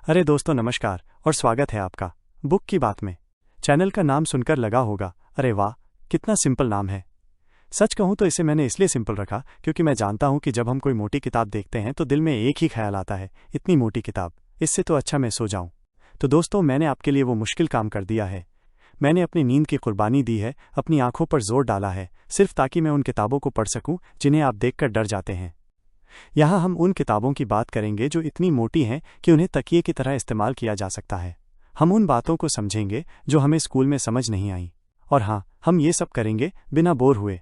अरे दोस्तों नमस्कार और स्वागत है आपका बुक की बात में। चैनल का नाम सुनकर लगा होगा अरे वाह कितना सिंपल नाम है। सच कहूँ तो इसे मैंने इसलिए सिंपल रखा क्योंकि मैं जानता हूँ कि जब हम कोई मोटी किताब देखते हैं तो दिल में एक ही ख्याल आता है, इतनी मोटी किताब, इससे तो अच्छा मैं सो जाऊँ। तो दोस्तों मैंने आपके लिए वो मुश्किल काम कर दिया है। मैंने अपनी नींद की कुर्बानी दी है, अपनी आंखों पर जोर डाला है, सिर्फ ताकि मैं उन किताबों को पढ़ सकूं जिन्हें आप देखकर डर जाते हैं। यहाँ हम उन किताबों की बात करेंगे जो इतनी मोटी हैं कि उन्हें तकिए की तरह इस्तेमाल किया जा सकता है। हम उन बातों को समझेंगे जो हमें स्कूल में समझ नहीं आई, और हाँ, हम ये सब करेंगे बिना बोर हुए।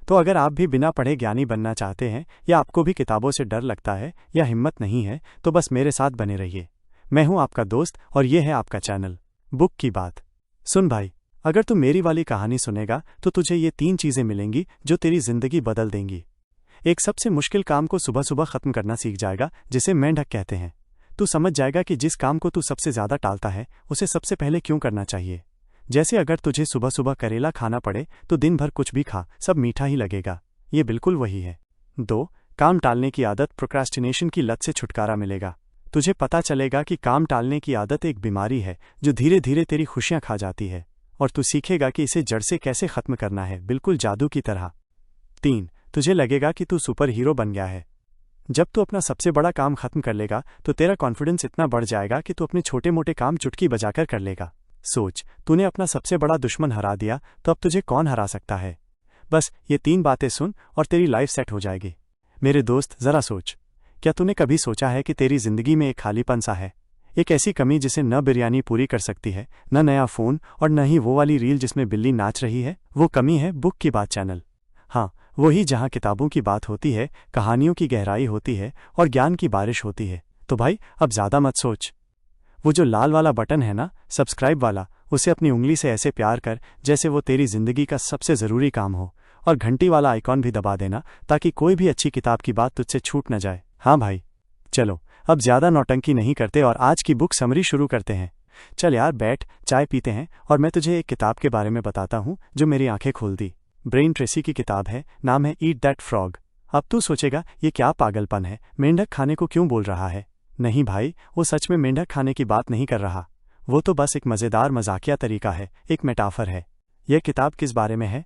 तो अगर आप भी बिना पढ़े ज्ञानी बनना चाहते हैं, या आपको भी किताबों से डर लगता है या हिम्मत नहीं है, तो बस मेरे साथ बने रहिए। मैं हूं आपका दोस्त और ये है आपका चैनल बुक की बात। सुन भाई, अगर तू मेरी वाली कहानी सुनेगा तो तुझे ये 3 चीजें मिलेंगी जो तेरी जिंदगी बदल देंगी। एक, सबसे मुश्किल काम को सुबह सुबह खत्म करना सीख जाएगा, जिसे मेंढक कहते हैं। तू समझ जाएगा कि जिस काम को तू सबसे ज्यादा टालता है उसे सबसे पहले क्यों करना चाहिए। जैसे अगर तुझे सुबह सुबह करेला खाना पड़े तो दिन भर कुछ भी खा, सब मीठा ही लगेगा। ये बिल्कुल वही है। 2, काम टालने की आदत, प्रोक्रास्टिनेशन की लत से छुटकारा मिलेगा। तुझे पता चलेगा कि काम टालने की आदत एक बीमारी है जो धीरे धीरे तेरी खुशियां खा जाती है, और तू सीखेगा कि इसे जड़ से कैसे खत्म करना है, बिल्कुल जादू की तरह। 3, तुझे लगेगा कि तू सुपर हीरो बन गया है। जब तू अपना सबसे बड़ा काम खत्म कर लेगा तो तेरा कॉन्फिडेंस इतना बढ़ जाएगा कि तू अपने छोटे मोटे काम चुटकी बजाकर कर लेगा। सोच, तूने अपना सबसे बड़ा दुश्मन हरा दिया, तो अब तुझे कौन हरा सकता है। बस ये 3 बातें सुन और तेरी लाइफ सेट हो जाएगी। मेरे दोस्त जरा सोच, क्या तूने कभी सोचा है कि तेरी जिंदगी में एक खालीपन सा है, एक ऐसी कमी जिसे न बिरयानी पूरी कर सकती है, न नया फोन, और न ही वो वाली रील जिसमें बिल्ली नाच रही है। वो कमी है बुक की बात चैनल। हाँ, वही जहाँ किताबों की बात होती है, कहानियों की गहराई होती है और ज्ञान की बारिश होती है। तो भाई अब ज्यादा मत सोच, वो जो लाल वाला बटन है ना, सब्सक्राइब वाला, उसे अपनी उंगली से ऐसे प्यार कर जैसे वो तेरी जिंदगी का सबसे जरूरी काम हो, और घंटी वाला आइकॉन भी दबा देना ताकि कोई भी अच्छी किताब की बात तुझसे छूट न जाए। हाँ भाई, चलो अब ज्यादा नौटंकी नहीं करते और आज की बुक समरी शुरू करते हैं। चल यार बैठ, चाय पीते हैं और मैं तुझे एक किताब के बारे में बताता हूँ जो मेरी आंखें खोल दी। ब्रेन ट्रेसी की किताब है, नाम है ईट दैट फ्रॉग। अब तू सोचेगा ये क्या पागलपन है, मेंढक खाने को क्यों बोल रहा है। नहीं भाई, वो सच में मेंढक खाने की बात नहीं कर रहा। वो तो बस एक मजेदार मजाकिया तरीका है, एक मेटाफर है। यह किताब किस बारे में है?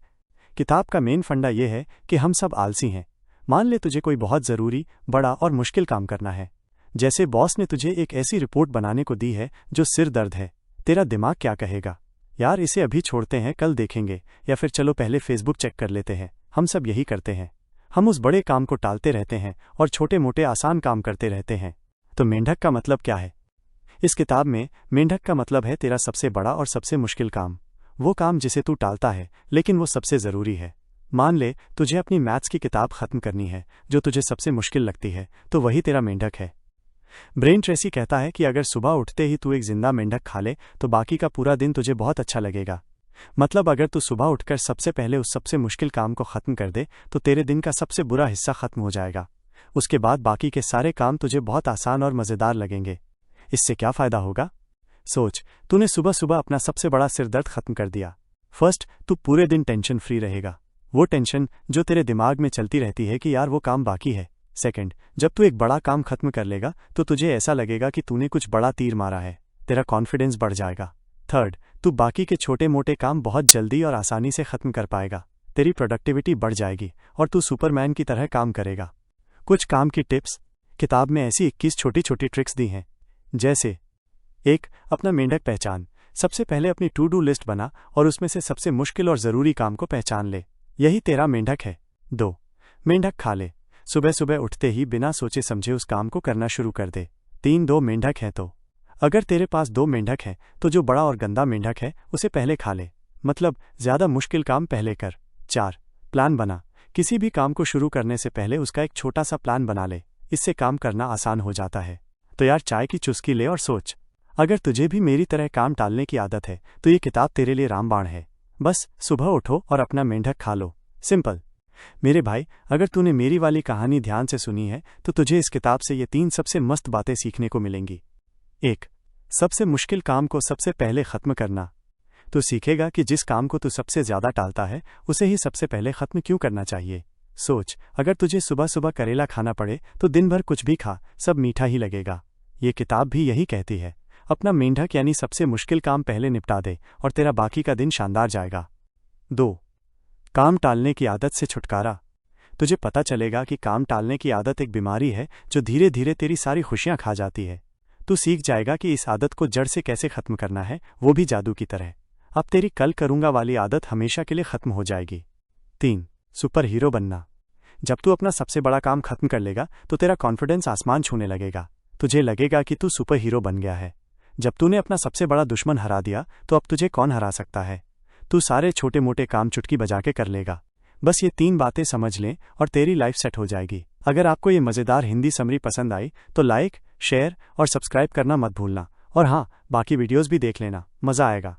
किताब का मेन फंडा ये है कि हम सब आलसी हैं। मान ले तुझे कोई बहुत जरूरी, बड़ा और मुश्किल काम करना है। जैसे बॉस ने तुझे एक ऐसी रिपोर्ट बनाने को दी है जो सिर दर्द है। तेरा दिमाग क्या कहेगा, यार इसे अभी छोड़ते हैं, कल देखेंगे, या फिर चलो पहले फेसबुक चेक कर लेते हैं। हम सब यही करते हैं। हम उस बड़े काम को टालते रहते हैं और छोटे मोटे आसान काम करते रहते हैं। तो मेंढक का मतलब क्या है? इस किताब में मेंढक का मतलब है तेरा सबसे बड़ा और सबसे मुश्किल काम, वो काम जिसे तू टालता है लेकिन वो सबसे जरूरी है। मान ले तुझे अपनी मैथ्स की किताब खत्म करनी है जो तुझे सबसे मुश्किल लगती है, तो वही तेरा मेंढक है। ब्रेन ट्रेसी कहता है कि अगर सुबह उठते ही तू एक जिंदा मेंढक खा ले तो बाकी का पूरा दिन तुझे बहुत अच्छा लगेगा। मतलब अगर तू सुबह उठकर सबसे पहले उस सबसे मुश्किल काम को खत्म कर दे तो तेरे दिन का सबसे बुरा हिस्सा खत्म हो जाएगा। उसके बाद बाकी के सारे काम तुझे बहुत आसान और मजेदार लगेंगे। इससे क्या फायदा होगा? सोच, तूने सुबह सुबह अपना सबसे बड़ा सिरदर्द खत्म कर दिया। फर्स्ट, तू पूरे दिन टेंशन फ्री रहेगा, वो टेंशन जो तेरे दिमाग में चलती रहती है कि यार वो काम बाकी है। सेकंड, जब तू एक बड़ा काम खत्म कर लेगा तो तुझे ऐसा लगेगा कि तूने कुछ बड़ा तीर मारा है, तेरा कॉन्फिडेंस बढ़ जाएगा। थर्ड, तू बाकी के छोटे मोटे काम बहुत जल्दी और आसानी से खत्म कर पाएगा, तेरी प्रोडक्टिविटी बढ़ जाएगी और तू सुपरमैन की तरह काम करेगा। कुछ काम की टिप्स, किताब में ऐसी 21 छोटी छोटी ट्रिक्स दी हैं। जैसे 1, अपना मेंढक पहचान। सबसे पहले अपनी टू डू लिस्ट बना और उसमें से सबसे मुश्किल और जरूरी काम को पहचान ले, यही तेरा मेंढक है। 2, मेंढक खा ले। सुबह सुबह उठते ही बिना सोचे समझे उस काम को करना शुरू कर दे। 3, 2 मेंढक है तो अगर तेरे पास 2 मेंढक है तो जो बड़ा और गंदा मेंढक है उसे पहले खा ले, मतलब ज्यादा मुश्किल काम पहले कर। 4, प्लान बना। किसी भी काम को शुरू करने से पहले उसका एक छोटा सा प्लान बना ले, इससे काम करना आसान हो जाता है। तो यार चाय की चुस्की ले और सोच, अगर तुझे भी मेरी तरह काम टालने की आदत है तो ये किताब तेरे लिए रामबाण है। बस सुबह उठो और अपना मेंढक खा लो, सिंपल। मेरे भाई, अगर तूने मेरी वाली कहानी ध्यान से सुनी है तो तुझे इस किताब से ये 3 सबसे मस्त बातें सीखने को मिलेंगी। 1, सबसे मुश्किल काम को सबसे पहले खत्म करना। तू सीखेगा कि जिस काम को तू सबसे ज्यादा टालता है उसे ही सबसे पहले खत्म क्यों करना चाहिए। सोच, अगर तुझे सुबह सुबह करेला खाना पड़े तो दिन भर कुछ भी खा, सब मीठा ही लगेगा। ये किताब भी यही कहती है। अपना मेंढक यानी सबसे मुश्किल काम पहले निपटा दे और तेरा बाकी का दिन शानदार जाएगा। 2. काम टालने की आदत से छुटकारा। तुझे पता चलेगा कि काम टालने की आदत एक बीमारी है जो धीरे धीरे तेरी सारी खुशियां खा जाती है। तू सीख जाएगा कि इस आदत को जड़ से कैसे खत्म करना है, वो भी जादू की तरह। अब तेरी कल करूंगा वाली आदत हमेशा के लिए खत्म हो जाएगी। 3. सुपर हीरो बनना। जब तू अपना सबसे बड़ा काम खत्म कर लेगा तो तेरा कॉन्फिडेंस आसमान छूने लगेगा। तुझे लगेगा कि तू सुपर हीरो बन गया है। जब तूने अपना सबसे बड़ा दुश्मन हरा दिया तो अब तुझे कौन हरा सकता है। तू सारे छोटे मोटे काम चुटकी बजा के कर लेगा। बस ये 3 बातें समझ लें और तेरी लाइफ सेट हो जाएगी। अगर आपको ये मज़ेदार हिंदी समरी पसंद आई तो लाइक, शेयर और सब्सक्राइब करना मत भूलना। और हाँ, बाकी वीडियोस भी देख लेना, मज़ा आएगा।